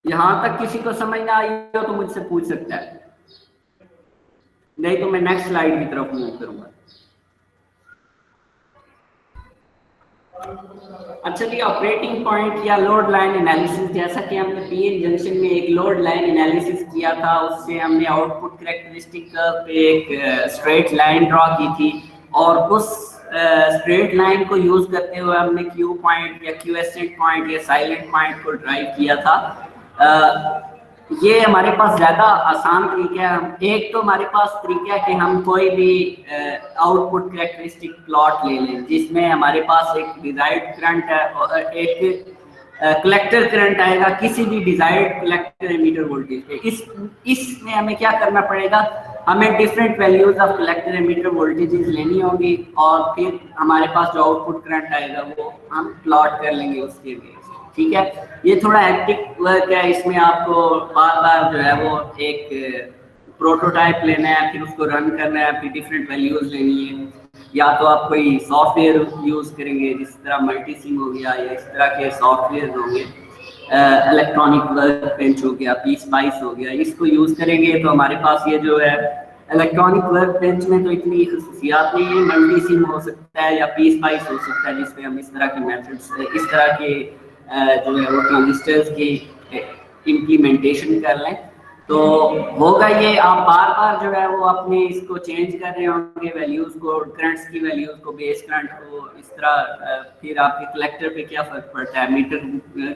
यहाँ तक किसी को समझ ना आई हो तो मुझसे पूछ सकता है, नहीं तो मैं नेक्स्ट स्लाइड की तरफ मूव करूंगा। अच्छा जी, ऑपरेटिंग पॉइंट या लोड लाइन एनालिसिस, जैसा कि हमने पीएन जंक्शन में एक लोड लाइन एनालिसिस किया था, उससे हमने आउटपुट कैरेक्टरिस्टिक पे एक स्ट्रेट लाइन ड्रॉ की थी, और उस स्ट्रेट लाइन को यूज करते हुए हमने क्यू पॉइंट या क्यूएसएंट पॉइंट या साइलेंट पॉइंट को ड्राइव किया था। ये हमारे पास ज़्यादा आसान तरीका है। एक तो हमारे पास तरीका है कि हम कोई भी आउटपुट कैरेक्टरिस्टिक प्लॉट ले लें जिसमें हमारे पास एक डिजायर्ड करंट है और एक कलेक्टर करंट आएगा किसी भी डिजायर्ड कलेक्टर एमीटर वोल्टेज पे। इसमें हमें क्या करना पड़ेगा, हमें different values of collector emitter voltages लेनी होगी, और फिर हमारे पास जो आउटपुट करंट आएगा वो हम प्लॉट कर लेंगे उसके लिए। ठीक है, ये थोड़ा हेक्टिक वर्क है, इसमें आपको बार बार जो है वो एक प्रोटोटाइप लेना है, फिर उसको रन करना है, फिर डिफरेंट वैल्यूज लेनी है, या तो आप कोई सॉफ्टवेयर यूज करेंगे जिस तरह मल्टीसिम हो गया या इस तरह के सॉफ्टवेयर होंगे, इलेक्ट्रॉनिक वर्क बेंच हो गया, पी स्पाइस हो गया, इसको यूज करेंगे तो हमारे पास ये जो है इलेक्ट्रॉनिक वर्क बेंच में तो इतनी खसूसियात नहीं है। मल्टीसिम हो सकता है या पी स्पाइस हो सकता है जिसमें हम इस तरह के मेथड्स, इस तरह के जो है वो ट्रांजिस्टर्स की इम्प्लीमेंटेशन कर लें तो होगा ये। आप बार बार जो है वो अपने इसको चेंज कर रहे होंगे वैल्यूज को, करंट्स की वैल्यूज को, बेस करंट को, इस तरह फिर आपके कलेक्टर पे क्या फर्क पड़ता है, मीटर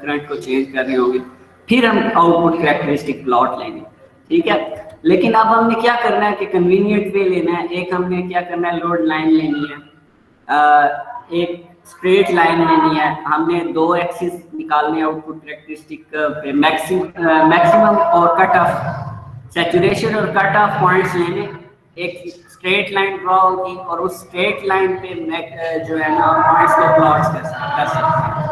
करंट को चेंज कर रहे होंगे, फिर हम आउटपुट कैरेक्टरिस्टिक प्लॉट लेंगे। ठीक है, लेकिन अब हमने क्या करना है कि कन्वीनियंट वे लेना है। एक हमने क्या करना है, लोड लाइन लेनी है, एक स्ट्रेट लाइन लेनी है, हमने दो एक्सिस निकालने आउटपुट कैरेक्टरिस्टिक पे, मैक्सिमम और कट ऑफ, सैचुरेशन और कट ऑफ पॉइंट्स लेने, एक स्ट्रेट लाइन ड्रॉ होगी और उस स्ट्रेट लाइन पे जो है ना पॉइंट्स को प्लॉट कर सकते हैं।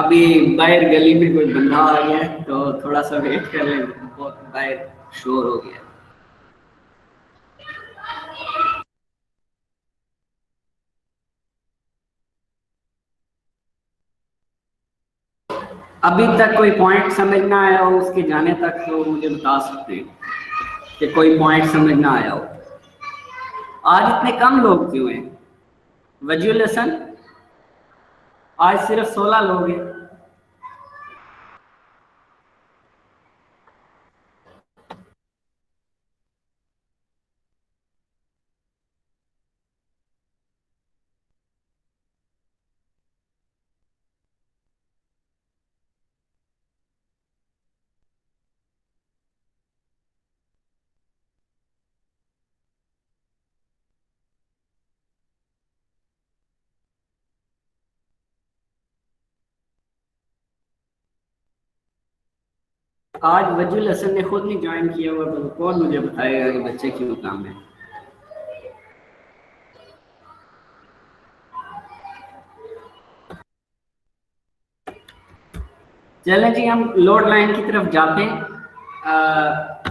अभी बाहर गली में कोई बंदा आ गया है तो थोड़ा सा वेट कर लें, बहुत बाहर शोर हो गया। अभी तक कोई पॉइंट समझ ना आया हो उसके जाने तक तो मुझे बता सकते हैं कि कोई पॉइंट समझ ना आया हो। आज इतने कम लोग क्यों हैं? वजूल हसन, आज सिर्फ 16 लोग हैं। आज वजूल हसन ने खुद नहीं ज्वाइन किया हुआ तो कौन मुझे बताएगा कि बच्चे क्यों काम है। चलें जी, हम लोड लाइन की तरफ जाते हैं।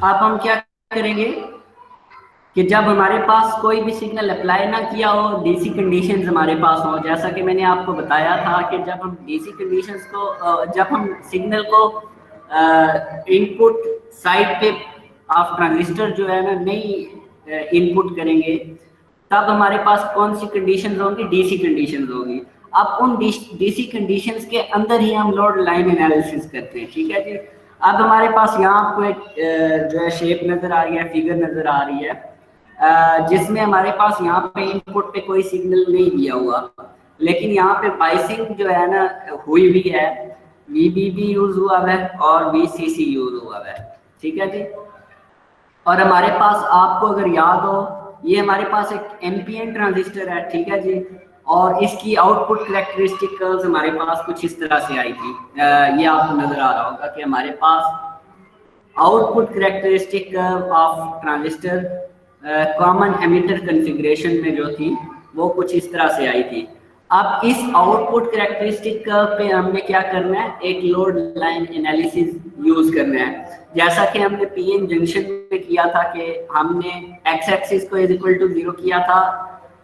अब हम क्या करेंगे कि जब हमारे पास कोई भी सिग्नल अप्लाई ना किया हो, डीसी कंडीशंस हमारे पास हो, जैसा कि मैंने आपको बताया था कि जब हम डीसी कंडीशंस को, जब हम सिग्नल को इनपुट साइड पे ऑफ ट्रांजिस्टर जो है ना नहीं इनपुट करेंगे, तब हमारे पास कौन सी कंडीशंस होंगी, डीसी कंडीशंस होगी। अब उन डीसी कंडीशंस के अंदर ही हम लोड लाइन एनालिसिस करते हैं। ठीक है जी, अब हमारे पास यहाँ आपको एक जो है शेप नजर आ रही है, फिगर नजर आ रही है, जिसमें हमारे पास यहाँ पे इनपुट पे कोई सिग्नल नहीं दिया हुआ, लेकिन यहाँ पे बाइसिंग जो है ना हुई हुई है, वीबीबी यूज हुआ है और वीसीसी यूज हुआ है। ठीक है जी, और हमारे पास आपको अगर याद हो ये हमारे पास एक एनपीएन ट्रांजिस्टर है। ठीक है जी, और इसकी आउटपुट कैरेक्टरिस्टिक कर्व्स हमारे पास कुछ इस तरह से आई थी। ये आपको नजर आ रहा होगा कि हमारे पास output characteristic curve of transistor common emitter configuration में जो थी वो कुछ इस तरह से आई थी। अब इस आउटपुट कैरेक्टरिस्टिक पे हमने क्या करना है, एक लोड लाइन एनालिसिस यूज करना है। जैसा कि हमने पीएन जंक्शन में किया था कि हमने एक्स एक्सिस को इज इक्वल टू 0 किया था,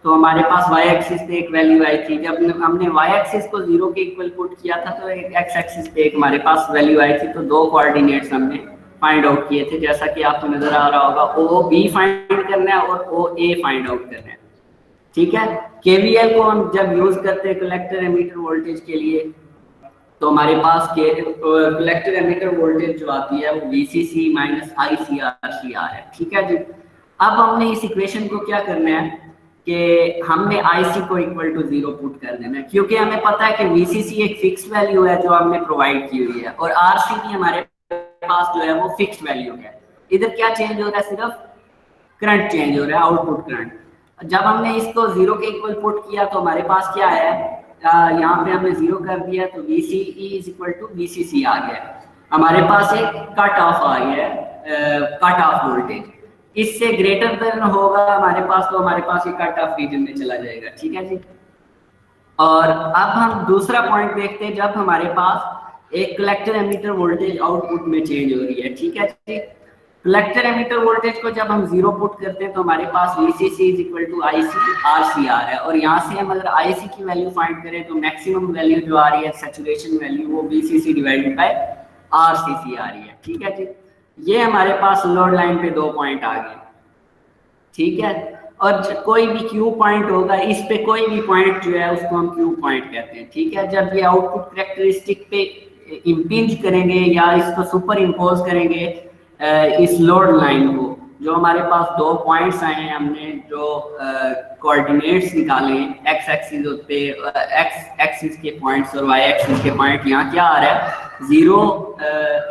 तो हमारे पास वाई एक्सिस पे एक वैल्यू आई थी। जब हमने वाई एक्सिस को 0 के इक्वल पुट किया था तो एक एक्स एक्सिस पे एक हमारे पास वैल्यू आई थी। तो दो कोऑर्डिनेट्स हमने फाइंड आउट किए थे, जैसा कि आपको नजर आ रहा होगा। ओ बी फाइंड करना है और ओ ए फाइंड आउट करना है, ठीक है। केवीएल को हम जब यूज करते हैं कलेक्टर एमीटर वोल्टेज के लिए, तो हमारे पास कलेक्टर एमीटर वोल्टेज जो आती है वो वीसीसी माइनस आईसीआर है, ठीक है जी। अब हमने इस इक्वेशन को क्या करना है कि हमने आईसी को इक्वल टू 0 पुट कर देना है, क्योंकि हमें पता है कि वीसीसी एक फिक्स वैल्यू है जो हमने प्रोवाइड की हुई है, और आरसी भी हमारे पास जो है वो फिक्स वैल्यू है। इधर क्या चेंज हो रहा है, सिर्फ करंट चेंज हो रहा है, आउटपुट करंट। जब हमने इसको 0 के इक्वल पुट किया तो हमारे पास क्या है, यहाँ पे हमने 0 कर दिया तो VCE is equal to VCC आ गया। हमारे पास एक कट ऑफ आ गया है, कट ऑफ वोल्टेज। इससे ग्रेटर देन होगा हमारे पास तो हमारे पास ये कट ऑफ रीजन में चला जाएगा, ठीक है जी। और अब हम दूसरा पॉइंट देखते हैं, जब हमारे पास एक कलेक्टर एमीटर वोल्टेज आउटपुट में चेंज हो रही है, ठीक है जी। कलेक्टर एमीटर वोल्टेज को जब हम 0 पुट करते हैं तो हमारे पास VCC is equal to IC RCR है, और यहाँ से हम अगर IC की वैल्यू फाइंड करें तो मैक्सिमम वैल्यू जो आ रही है सैचुरेशन वैल्यू वो VCC डिवाइडेड बाय RCC आ रही है, ठीक है जी। ये हमारे पास लोड लाइन पे 2 पॉइंट आ गए, ठीक है। और कोई भी क्यू पॉइंट होगा, इस पे कोई भी पॉइंट जो है उसको हम क्यू पॉइंट कहते हैं, ठीक है। जब ये आउटपुट कैरेक्टरिस्टिक पे इम्पिंज करेंगे या इसको सुपर इम्पोज करेंगे इस लोड लाइन को, जो हमारे पास 2 पॉइंट्स आए हैं, हमने जो कोऑर्डिनेट्स निकाले एक्स एक्सिस पे, एक्स एक्सिस के पॉइंट्स और वाई एक्सिस के पॉइंट, यहाँ क्या आ रहा है 0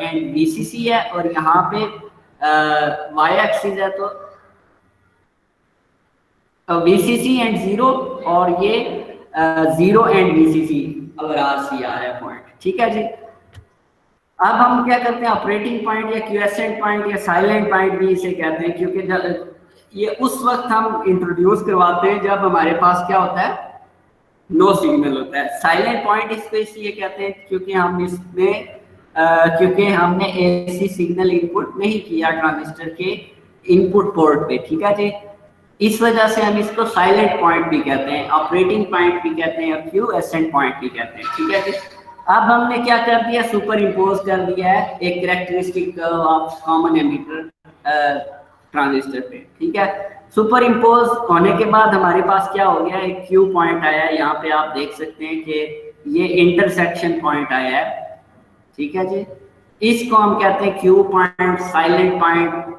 एंड VCC है, और यहाँ पे वाई एक्सिस है तो VCC एंड 0, और ये 0 एंड VCC अगर RCR है पॉइंट, ठीक है जी। अब हम क्या करते हैं, ऑपरेटिंग पॉइंट या क्यूएसेंट पॉइंट या साइलेंट पॉइंट भी इसे कहते हैं, क्योंकि ये उस वक्त हम इंट्रोड्यूस करवाते हैं जब हमारे पास क्या होता है, नो सिग्नल होता है। साइलेंट पॉइंट इसको इसलिए कहते हैं क्योंकि हम इसमें क्योंकि हमने एसी सिग्नल इनपुट नहीं किया ट्रांजिस्टर के इनपुट पोर्ट पे, ठीक है जी। इस वजह से हम इसको साइलेंट पॉइंट भी कहते हैं, ऑपरेटिंग पॉइंट भी कहते हैं, और क्यूएसेंट पॉइंट भी कहते हैं, ठीक है जी। अब हमने क्या कर दिया, सुपर इम्पोज कर दिया है एक characteristic of common ammeter transistor पे, ठीक है। सुपर इम्पोज होने के बाद हमारे पास क्या हो गया, एक क्यू पॉइंट आया है। यहाँ पे आप देख सकते हैं कि ये इंटरसेक्शन पॉइंट आया है, ठीक है जी। इसको हम कहते हैं क्यू पॉइंट, साइलेंट पॉइंट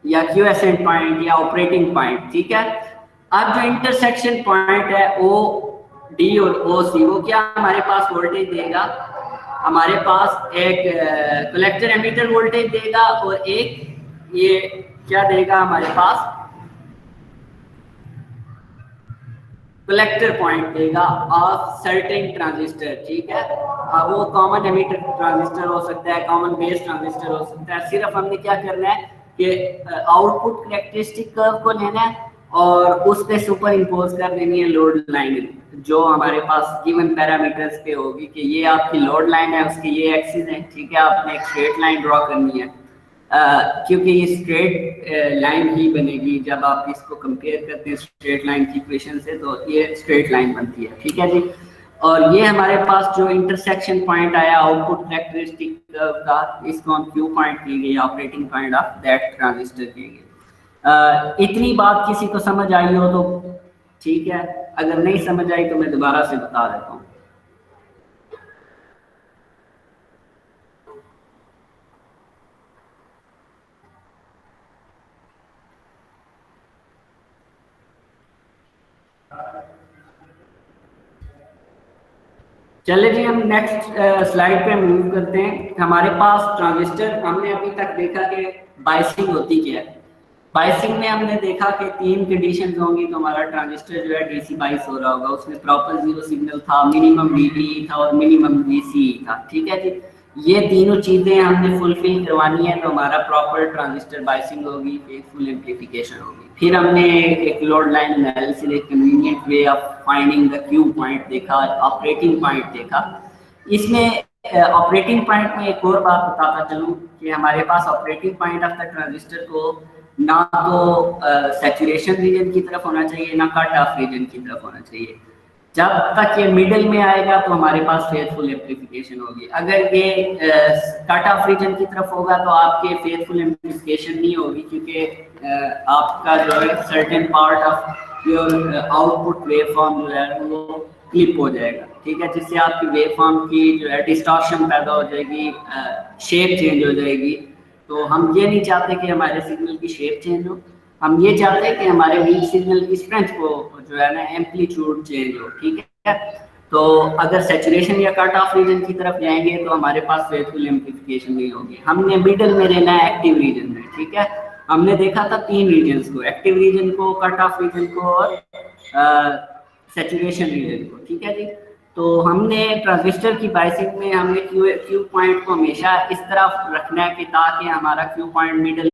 या क्यूएसेंट पॉइंट या ऑपरेटिंग पॉइंट, ठीक है। अब जो इंटरसेक्शन पॉइंट है ओ डी और ओ सी, वो क्या हमारे पास वोल्टेज देगा, हमारे पास एक कलेक्टर एमीटर वोल्टेज देगा और एक ये क्या देगा हमारे पास कलेक्टर पॉइंट देगा ऑफ सर्टेन ट्रांजिस्टर, ठीक है। वो कॉमन एमीटर ट्रांजिस्टर हो सकता है, कॉमन बेस ट्रांजिस्टर हो सकता है। सिर्फ हमने क्या करना है कि आउटपुट कैरेक्टरिस्टिक कर्व को लेना है और उस पे सुपर इम्पोज कर देनी है लोड लाइन जो हमारे पास गिवन पैरामीटर्स पे होगी कि ये आपकी लोड लाइन है, उसके ये एक्सिस है, ठीक है। आपने एक स्ट्रेट लाइन ड्रॉ करनी है, क्योंकि ये स्ट्रेट लाइन ही बनेगी जब आप इसको कंपेयर करते हैं स्ट्रेट लाइन की इक्वेशन से, तो ये स्ट्रेट लाइन बनती है, ठीक है जी। और ये हमारे पास जो इंटरसेक्शन पॉइंट आया आउटपुट कैरेक्टरिस्टिक का, इसको हम क्यू पॉइंट की गई, operating point of that transistor की गई। इतनी बात किसी को समझ आई हो तो ठीक है, अगर नहीं समझ आई तो मैं दोबारा से बता देता हूँ। चले जी, हम नेक्स्ट स्लाइड पे मूव करते हैं। हमारे पास ट्रांजिस्टर, हमने अभी तक देखा कि बायसिंग होती क्या है। बायसिंग में हमने देखा कि 3 कंडीशंस होंगी, तो हमारा ट्रांजिस्टर जो है डीसी बायस हो रहा होगा, उसमें प्रॉपर 0 सिग्नल था, मिनिमम VDE था और मिनिमम VCE था, ठीक है जी। ये तीनों चीजें हमने फुलफिल करवानी है तो हमारा प्रॉपर ट्रांजिस्टर बायसिंग होगी, फेथफुल एम्प्लीफिकेशन होगी। फिर हमने एक लोड लाइन एनालिसिस, एक convenient way of finding the Q point देखा, ऑपरेटिंग पॉइंट देखा। इसमें ऑपरेटिंग पॉइंट में एक और बात बताता चलूँ कि हमारे पास operating point of the transistor को ना तो सैचुरेशन रीजन की तरफ होना चाहिए, ना कट ऑफ रीजन की तरफ होना चाहिए। जब तक ये मिडिल में आएगा तो हमारे पास फेथफुल एम्प्लीफिकेशन होगी। अगर ये कट ऑफ रीजन की तरफ होगा तो आपके फेथफुल एम्प्लीफिकेशन नहीं होगी, क्योंकि आपका जो है certain part of your output waveform जो है वो क्लिप हो जाएगा, ठीक है, जिससे आपकी वेवफॉर्म की जो है डिस्टॉर्शन पैदा हो जाएगी, शेप चेंज हो जाएगी। तो हम ये नहीं चाहते कि हमारे सिग्नल की शेप चेंज हो, हम ये चाहते हैं कि हमारे वीक सिग्नल की स्ट्रेंथ को जो है ना एम्पलीट्यूड चेंज हो, ठीक है। तो अगर सैचुरेशन या कट ऑफ रीजन की तरफ जाएंगे तो हमारे पास फेथफुल एम्प्लीफिकेशन नहीं होगी। हमने मिडल में रहना है, एक्टिव रीजन में, ठीक है। हमने देखा था 3 रीजन्स को, एक्टिव रीजन को, कट ऑफ रीजन को और सैचुरेशन रीजन को, ठीक है जी। तो हमने ट्रांजिस्टर की बायसिंग में हमने क्यू पॉइंट को हमेशा इस तरफ रखना है कि ताकि हमारा क्यू पॉइंट मिडल